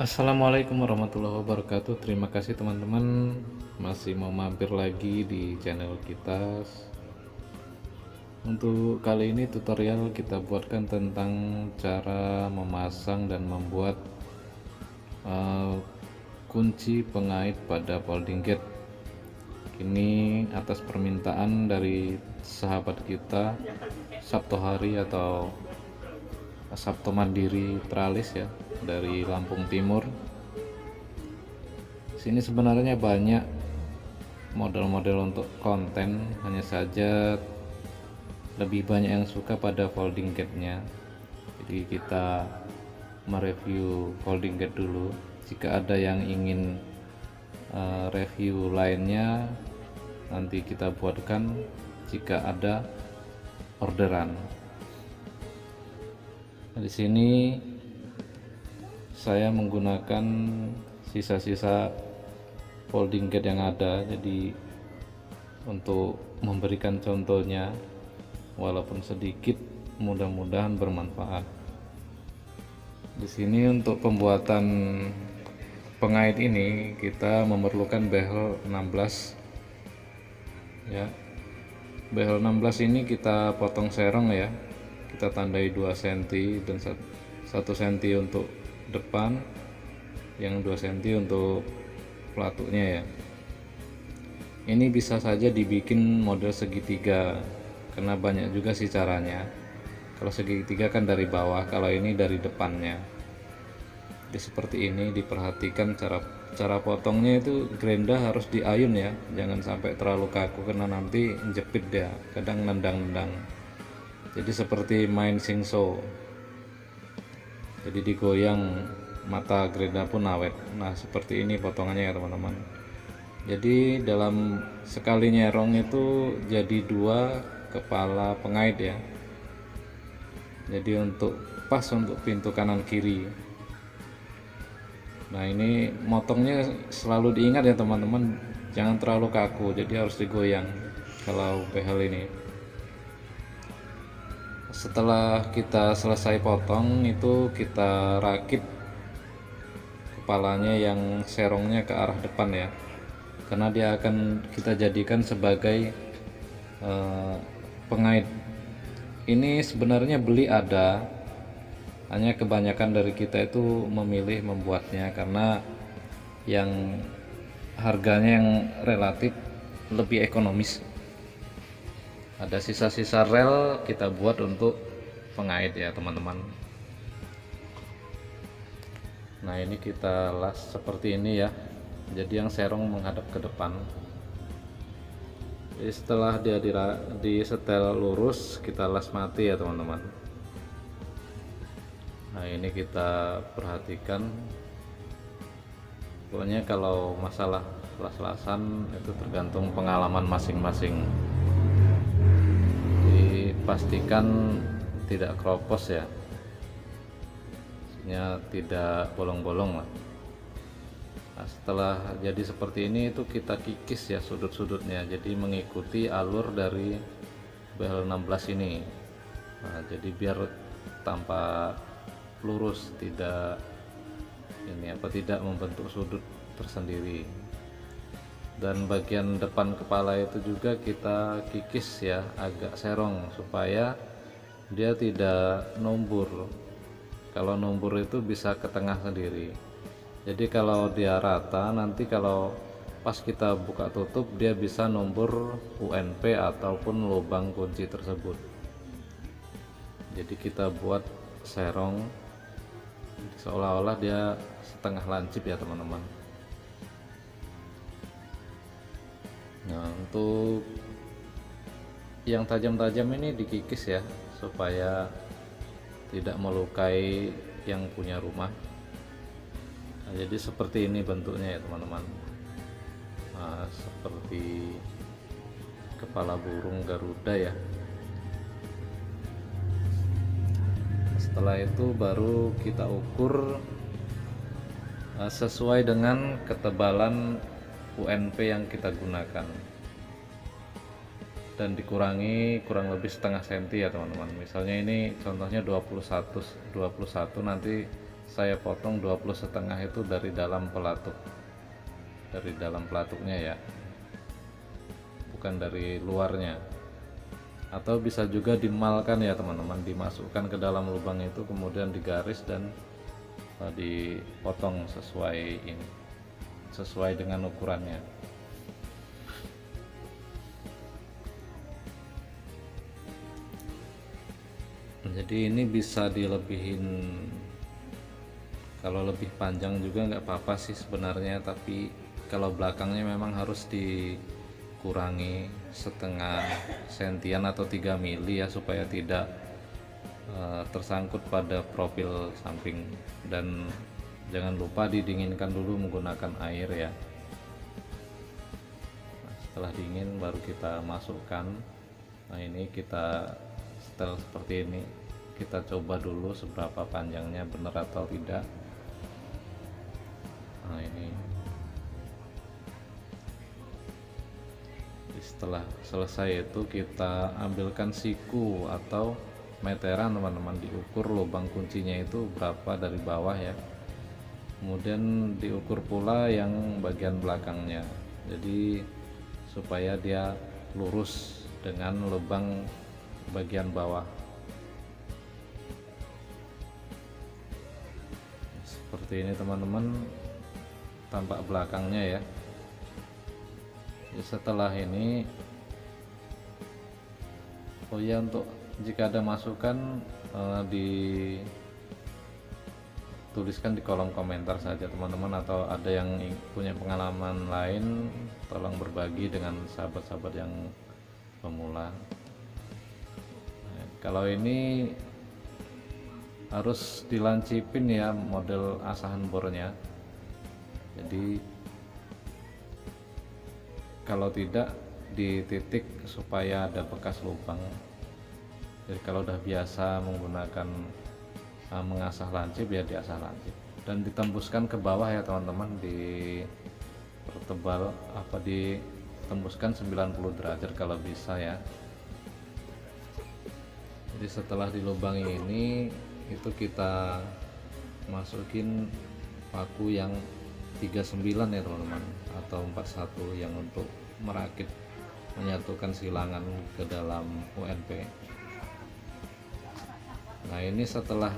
Assalamualaikum warahmatullahi wabarakatuh. Terima kasih teman-teman masih mau mampir lagi di channel kita. Untuk kali ini tutorial kita buatkan tentang cara memasang dan membuat eh, kunci pengait pada folding gate. Ini atas permintaan dari sahabat kita Sabto Hari atau Sabto Mandiri Tralis ya, dari Lampung Timur. Sini sebenarnya banyak model-model untuk konten, hanya saja lebih banyak yang suka pada folding gate-nya. Jadi kita mereview folding gate dulu. Jika ada yang ingin review lainnya, nanti kita buatkan jika ada orderan. Di sini saya menggunakan sisa-sisa folding gate yang ada, jadi untuk memberikan contohnya walaupun sedikit, mudah-mudahan bermanfaat. Di sini untuk pembuatan pengait ini kita memerlukan behel 16 ya. Behel 16 ini kita potong serong ya, kita tandai 2 cm dan 1 cm untuk depan, yang 2 cm untuk pelatuknya ya. Ini bisa saja dibikin model segitiga karena banyak juga sih caranya. Kalau segitiga kan dari bawah, kalau ini dari depannya. Jadi seperti ini, diperhatikan cara potongnya itu gerinda harus diayun ya, jangan sampai terlalu kaku karena nanti jepit dia, kadang nendang-nendang. Jadi seperti main singso, jadi digoyang, mata gerinda pun awet. Nah seperti ini potongannya ya teman-teman. Jadi dalam sekali nyerong itu jadi 2 kepala pengait ya, jadi untuk pas untuk pintu kanan kiri. Nah ini motongnya selalu diingat ya teman-teman, jangan terlalu kaku, jadi harus digoyang kalau behel ini. Setelah kita selesai potong itu kita rakit kepalanya yang serongnya ke arah depan ya, karena dia akan kita jadikan sebagai pengait. Ini sebenarnya beli ada, hanya kebanyakan dari kita itu memilih membuatnya karena yang harganya yang relatif lebih ekonomis. Ada sisa-sisa rel kita buat untuk pengait ya teman-teman. Nah ini kita las seperti ini ya, jadi yang serong menghadap ke depan. Jadi setelah dia disetel lurus, kita las mati ya teman-teman. Nah ini kita perhatikan, pokoknya kalau masalah las-lasan itu tergantung pengalaman masing-masing. Dipastikan tidak kropos ya, maksudnya tidak bolong-bolong lah. Nah, setelah jadi seperti ini itu kita kikis ya sudut-sudutnya, jadi mengikuti alur dari behel 16 ini. Nah, jadi biar tampak lurus, tidak tidak membentuk sudut tersendiri. Dan bagian depan kepala itu juga kita kikis ya, agak serong supaya dia tidak numbur. Kalau numbur itu bisa ke tengah sendiri. Jadi kalau dia rata, nanti kalau pas kita buka tutup dia bisa numbur UNP ataupun lubang kunci tersebut. Jadi kita buat serong seolah-olah dia setengah lancip ya teman-teman. Nah untuk yang tajam-tajam ini dikikis ya, supaya tidak melukai yang punya rumah. Nah, jadi seperti ini bentuknya ya teman-teman. Nah, seperti kepala burung Garuda ya. Setelah itu baru kita ukur sesuai dengan ketebalan UNP yang kita gunakan, dan dikurangi kurang lebih setengah senti ya teman-teman. Misalnya ini contohnya 21, nanti saya potong 20,5 itu dari dalam pelatuk, dari dalam pelatuknya ya, bukan dari luarnya. Atau bisa juga dimalkan ya teman-teman, dimasukkan ke dalam lubang itu kemudian digaris dan dipotong sesuai dengan ukurannya. Jadi ini bisa dilebihin, kalau lebih panjang juga nggak apa-apa sih sebenarnya, tapi kalau belakangnya memang harus dikurangi setengah sentian atau 3 mili ya, supaya tidak tersangkut pada profil samping. Dan jangan lupa didinginkan dulu menggunakan air ya. Nah, setelah dingin baru kita masukkan. Nah ini kita setel seperti ini, kita coba dulu seberapa panjangnya, benar atau tidak. Nah ini setelah selesai itu kita ambilkan siku atau meteran teman-teman, diukur lubang kuncinya itu berapa dari bawah ya, kemudian diukur pula yang bagian belakangnya, jadi supaya dia lurus dengan lubang bagian bawah. Seperti ini teman-teman tampak belakangnya ya. Setelah ini, oh ya, untuk jika ada masukan dituliskan di kolom komentar saja teman-teman, atau ada yang punya pengalaman lain tolong berbagi dengan sahabat-sahabat yang pemula. Nah, kalau ini harus dilancipin ya model asahan bornya, jadi kalau tidak dititik supaya ada bekas lubang. Jadi kalau udah biasa menggunakan mengasah lancip ya diasah lancip, dan ditembuskan ke bawah ya teman-teman, ditembuskan 90 derajat kalau bisa ya. Jadi setelah dilubangi ini, itu kita masukin paku yang 39 ya teman-teman, atau 41 yang untuk merakit, menyatukan silangan ke dalam UNP. Nah ini setelah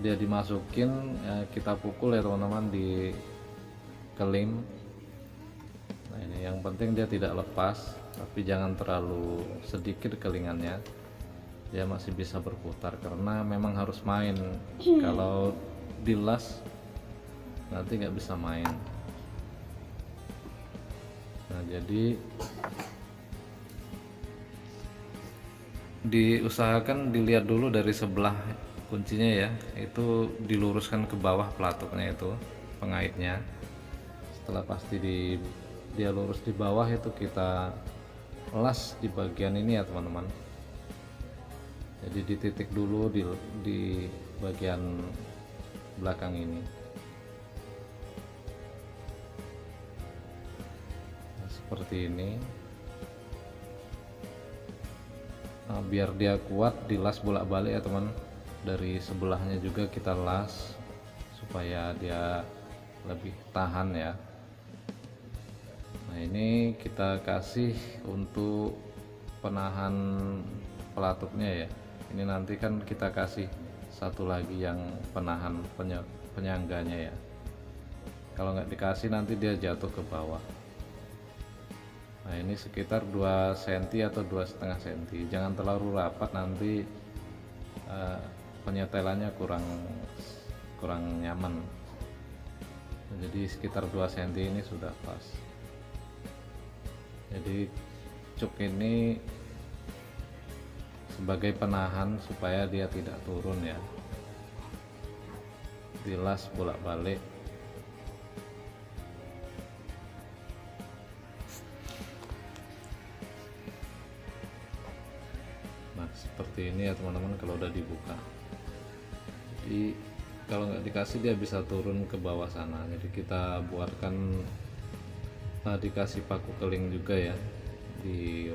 dia dimasukin kita pukul ya teman-teman di kelim. Nah ini yang penting dia tidak lepas, tapi jangan terlalu sedikit kelingannya, dia masih bisa berputar karena memang harus main. Kalau dilas nanti nggak bisa main. Nah jadi diusahakan dilihat dulu dari sebelah kuncinya ya, itu diluruskan ke bawah pelatuknya itu pengaitnya. Setelah pasti dia lurus di bawah, itu kita las di bagian ini ya teman-teman. Jadi dititik dulu di bagian belakang ini. Nah, seperti ini. Nah, biar dia kuat dilas bolak-balik ya teman, dari sebelahnya juga kita las supaya dia lebih tahan ya. Nah ini kita kasih untuk penahan pelatuknya ya, ini nanti kan kita kasih satu lagi yang penahan penyangganya ya, kalau nggak dikasih nanti dia jatuh ke bawah. Nah ini sekitar 2 cm atau 2,5 cm, jangan terlalu rapat, nanti penyetelannya kurang nyaman. Jadi sekitar 2 cm ini sudah pas. Jadi cuk ini sebagai penahan supaya dia tidak turun ya, dilas bolak-balik. Nah seperti ini ya teman-teman kalau udah dibuka. Jadi kalau nggak dikasih dia bisa turun ke bawah sana, jadi kita buatkan dikasih paku keling juga ya,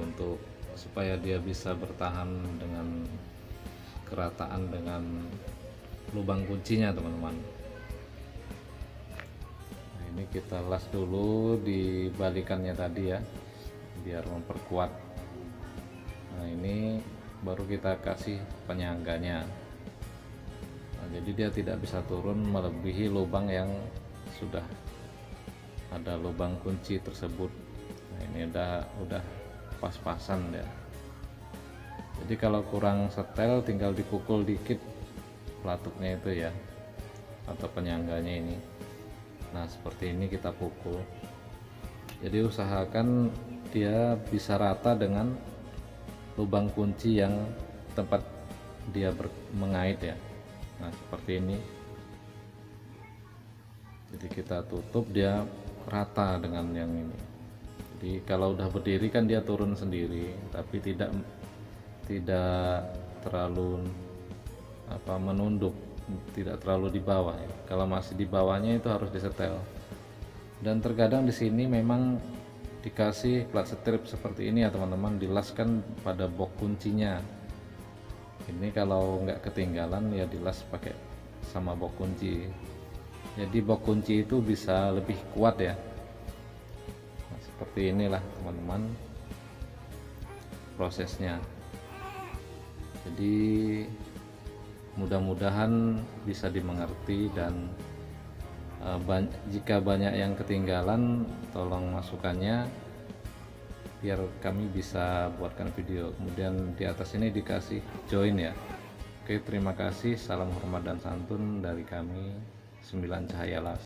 untuk supaya dia bisa bertahan dengan kerataan dengan lubang kuncinya teman-teman. Nah, ini kita las dulu di balikannya tadi ya, biar memperkuat. Nah, ini baru kita kasih penyangganya. Nah, jadi dia tidak bisa turun melebihi lubang yang sudah ada lubang kunci tersebut. Nah, ini udah pas-pasan ya. Jadi kalau kurang setel tinggal dipukul dikit pelatuknya itu ya, atau penyangganya ini. Nah, seperti ini kita pukul. Jadi usahakan dia bisa rata dengan lubang kunci yang tempat dia mengait ya. Nah, seperti ini. Jadi kita tutup, dia rata dengan yang ini. Jadi kalau udah berdiri kan dia turun sendiri, tapi tidak terlalu menunduk, tidak terlalu di bawah ya. Kalau masih di bawahnya itu harus disetel. Dan terkadang di sini memang dikasih plat strip seperti ini ya teman-teman, dilaskan pada box kuncinya. Ini kalau nggak ketinggalan ya dilas pakai sama box kunci. Jadi box kunci itu bisa lebih kuat ya. Nah, seperti inilah teman-teman prosesnya. Jadi mudah-mudahan bisa dimengerti, dan jika banyak yang ketinggalan tolong masukannya biar kami bisa buatkan video. Kemudian di atas ini dikasih join ya. Oke, terima kasih. Salam hormat dan santun dari kami 9 Cahaya Las.